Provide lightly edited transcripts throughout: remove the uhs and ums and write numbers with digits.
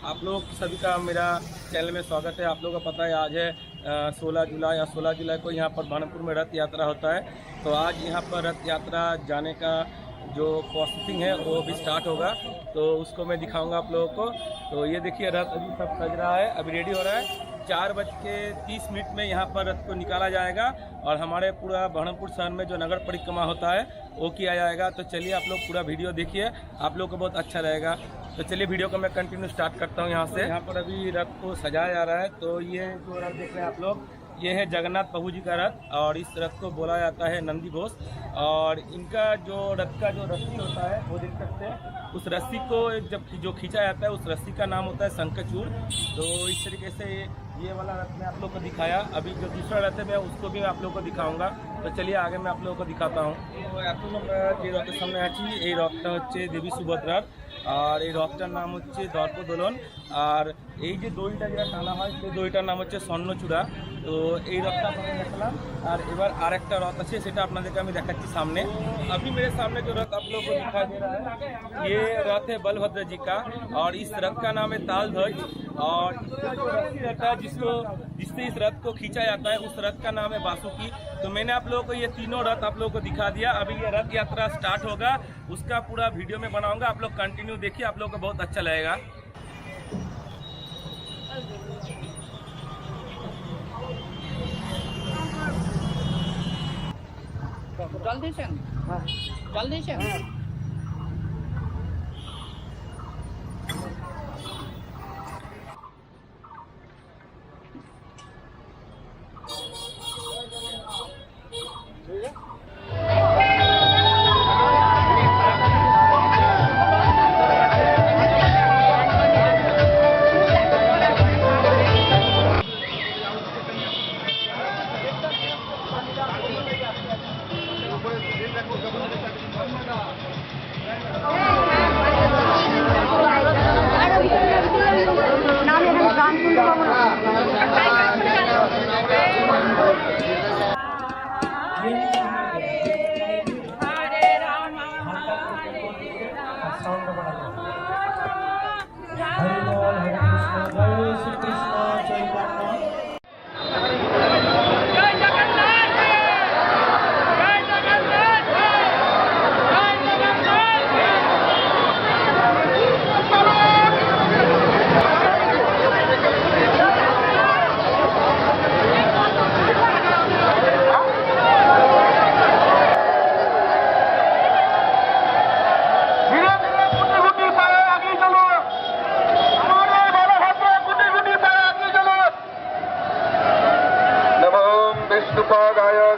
आप लोग सभी का मेरा चैनल में स्वागत है। आप लोगों को पता है आज है 16 जुलाई और 16 जुलाई को यहाँ पर भानपुर में रथ यात्रा होता है। तो आज यहाँ पर रथ यात्रा जाने का जो प्रोसेसिंग है वो भी स्टार्ट होगा, तो उसको मैं दिखाऊंगा आप लोगों को। तो ये देखिए रथ अभी सब सज रहा है, अभी रेडी हो रहा है। 4:30 में यहाँ पर रथ को निकाला जाएगा और हमारे पूरा भानपुर शहर में जो नगर परिक्रमा होता है वो किया जाएगा। तो चलिए आप लोग पूरा वीडियो देखिए, आप लोग को बहुत अच्छा रहेगा। तो चलिए वीडियो को मैं कंटिन्यू स्टार्ट करता हूँ यहाँ से। यहाँ पर अभी रथ को सजाया जा रहा है। तो ये जो रथ देख रहे हैं आप लोग, ये है जगन्नाथ प्रभु जी का रथ और इस रथ को बोला जाता है नंदी घोष। और इनका जो रथ का जो रस्सी होता है वो देख सकते हैं, उस रस्सी को जब जो खींचा जाता है उस रस्सी का नाम होता है शंखचूड़। तो इस तरीके से ये वाला रथ मैं आप लोग को दिखाया। अभी जो दूसरा रथ है मैं उसको भी आप लोग को दिखाऊंगा। तो चलिए आगे मैं आप लोगों को दिखाता हूँ। तो এখন আমরা যে রথের সামনে আছি এই রথটা হচ্ছে দেবী সুভদ্রার, আর এই রথটার নাম হচ্ছে দর্পদোলন। আর এই যে দড়িটা যেটা টানা হয় সেই দড়িটার নাম হচ্ছে স্বর্ণচূড়া। তো এই রথটা আপনাদের দেখালাম। আর এবার আর একটা রথ আছে, সেটা আপনাদেরকে আমি দেখাচ্ছি সামনে। अभी मेरे सामने जो रथ आप लोगों को दिखाई दे रहा है ये रथ है बलभद्र जी का और इस रथ का नाम है ताल ध्वज। और इसका जो रस्सी रहता है जिससे इस रथ को खींचा जाता है उस रथ का नाम है बासुकी। तो मैंने आप लोगों को ये तीनों रथ आप लोगों को दिखा दिया। अभी ये रथ यात्रा स्टार्ट होगा, उसका पूरा वीडियो में बनाऊंगा, आप लोग कंटिन्यू देखिए, आप लोगों को बहुत अच्छा लगेगा। জল দিয়েছেন? জল দিয়েছেন?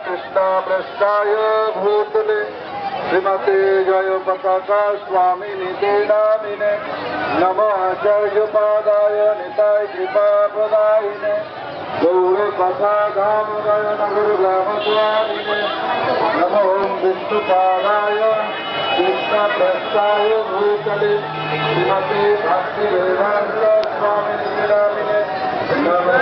कृष्णामृष्टाय भूतले श्रीमते जय पताका स्वामी निते नामिने नमः जयपादाय निताय कृपा प्रदायिने गौर कथा धाम गय नगर ग्राम स्वामिने नमो विष्णुपादाय कृष्णामृष्टाय भूतले श्रीमते भक्ति वेदांत स्वामी निते नामिने नमः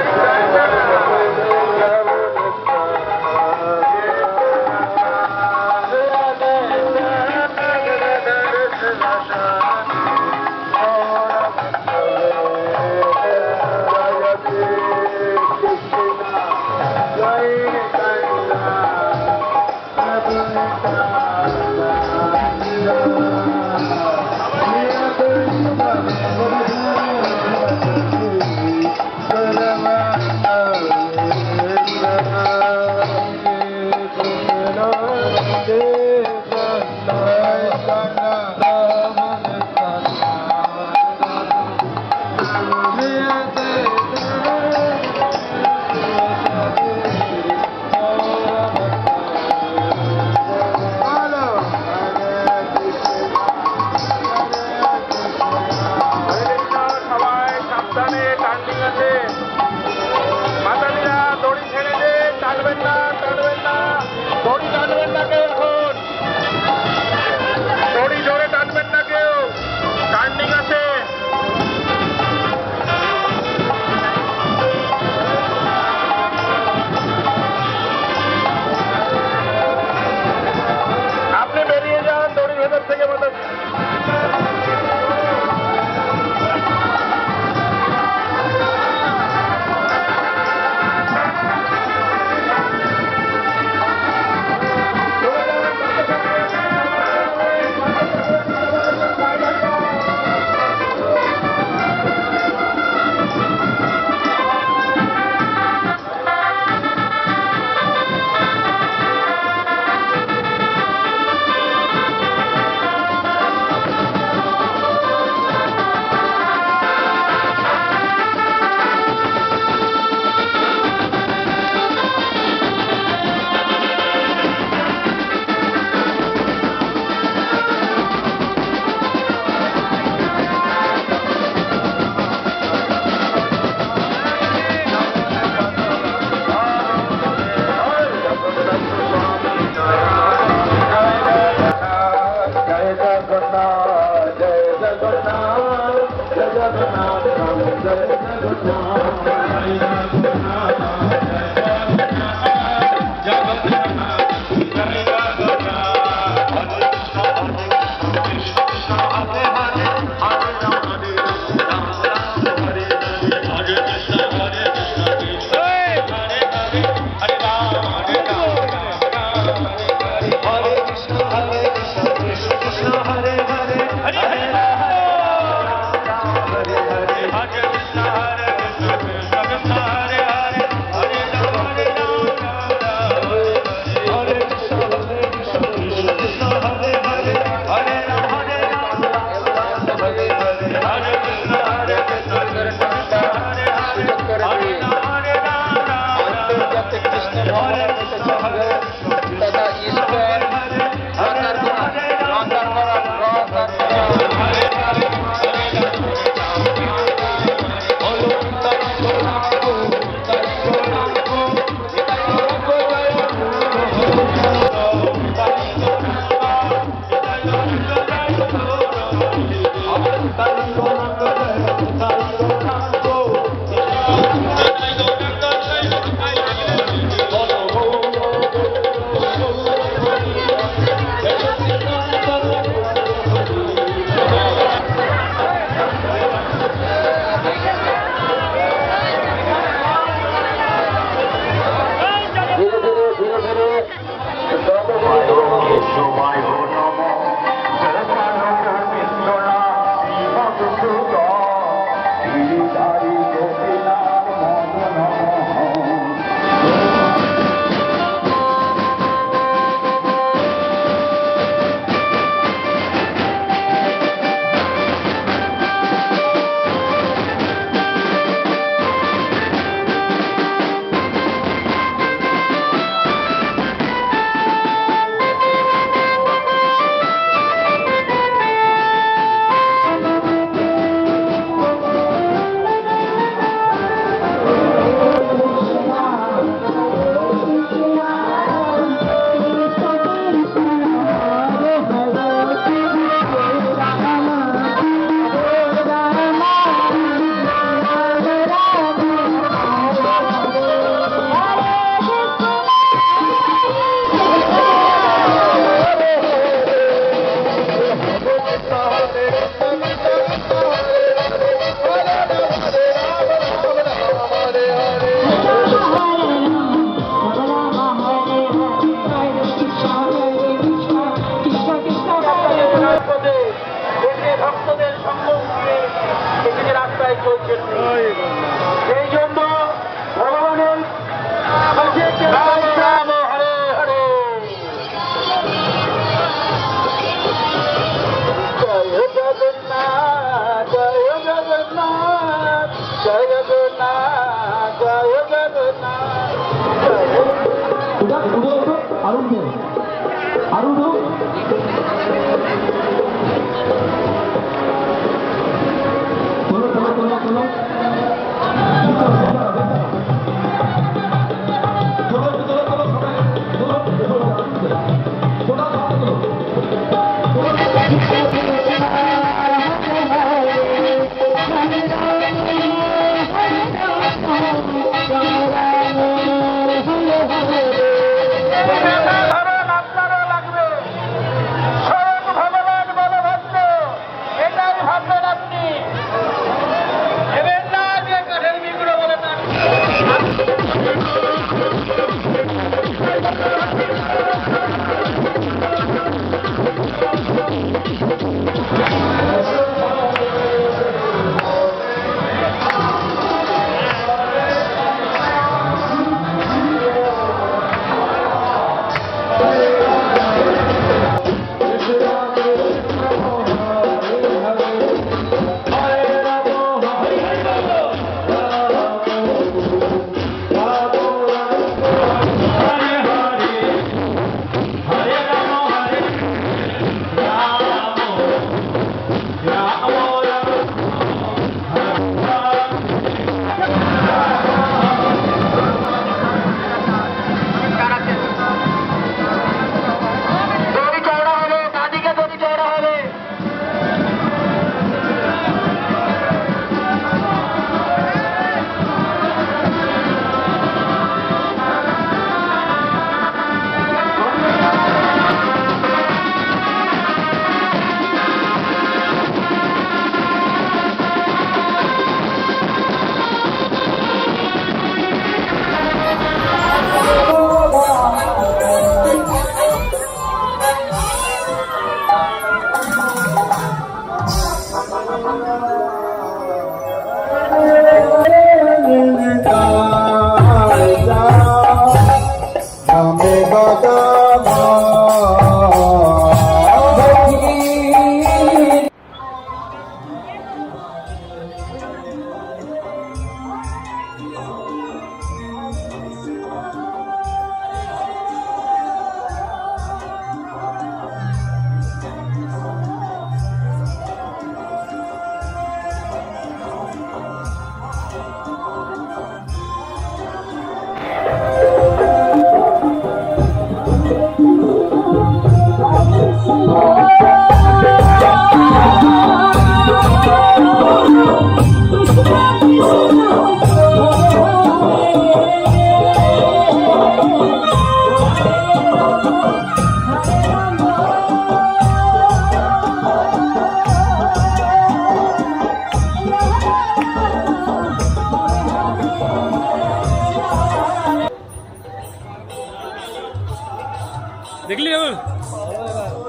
দেখলি এখন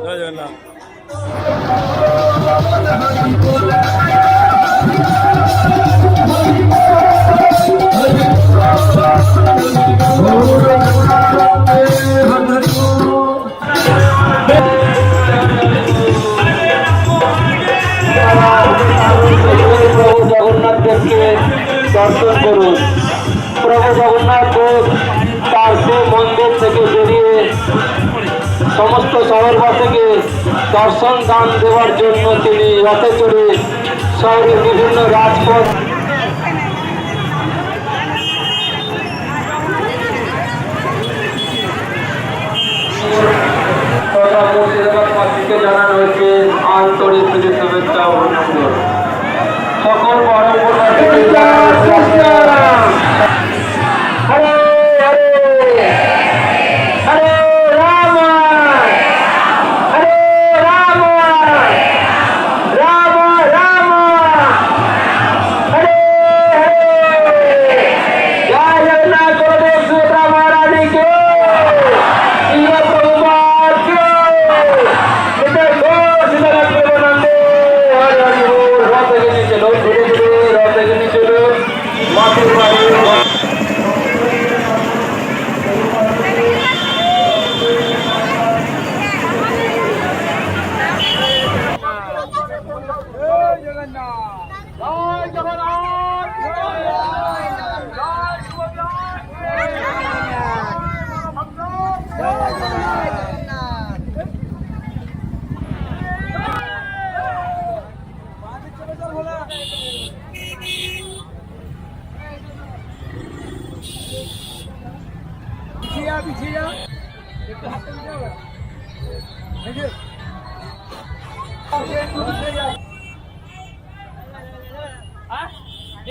জয় জগন্নাথ। প্রভু জগন্নাথ দেবকে দর্শন করুন। প্রভু জগন্নাথ দেব তার সেই মন্দির থেকে বেরিয়ে সমস্ত শহরবাসীকে দর্শন দান দেওয়ার জন্য তিনি রথে চড়ে শহরের বিভিন্ন রাজপথ তথা মুর্শিদাবাদবাসীকে জানানো হয়েছে আন্তরিক প্রীতি শুভেচ্ছা ও অভিনন্দন। সকল পরমপুরবাসীকে হরে হরে হরে রাম হরে রাম রাম রাম হরে হরে। জয় জগন্নাथ गुरुदेव सुभद्रा महाराज की जय। प्रभुपाद की जय। घोष जगत प्रेमानंदे हरि हरि बोल। रथ के नीचे लोग घुरे घुरे रथ के नीचे लोग माथे मारे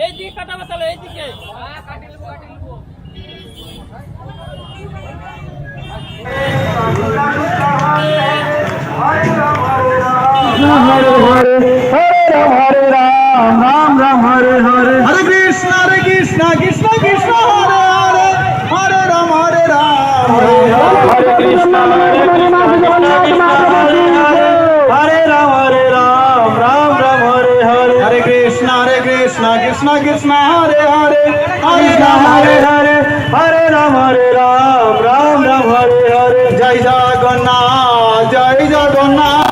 এই দিকে কাটা বসালো এই দিকে हरे राम राम राम हरे हरे। हरे कृष्ण कृष्ण कृष्ण हरे हरे हरे राम हरे राम हरे कृष्ण हरे राम राम राम हरे हरे। हरे कृष्ण कृष्ण कृष्ण हरे हरे हरे राम हरे हरे हरे राम राम राम हरे हरे। जय जगन्नाथ जय जगन्नाथ।